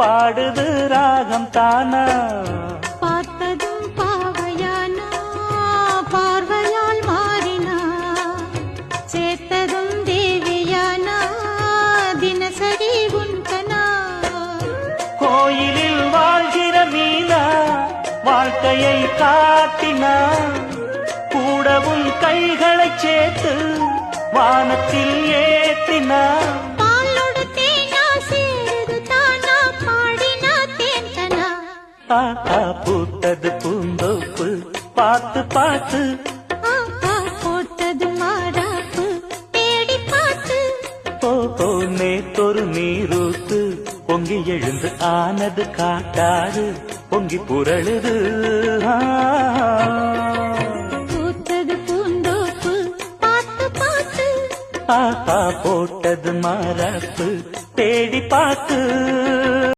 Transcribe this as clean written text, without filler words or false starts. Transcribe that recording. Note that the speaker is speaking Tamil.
பாடுது ராகம் தானா பார்த்ததும் பாவையானா பார்வையால் மாறினா சேர்த்ததும் தேவியானா தினசரி உன்கனா கோயிலில் வாழ்கிற மீனா வாழ்க்கையை காட்டினா கூடவும் கைகளை சேர்த்து வானத்தில் ஏத்தினா பாலோடு தேனா சேருது தானா பாடினா தேன்கனா பூத்தது பூந்தோப்பு பார்த்து பார்த்து போட்டது மாறாப்பு தேடி பார்த்து ஓ நேத்தொரு நீரூத்து பொங்கி எழுந்து ஆனது காட்டாது பொங்கி புரளுது பூத்தது பூந்தோப்பு பார்த்து பார்த்து போட்டது மாறாப்பு தேடி பார்த்து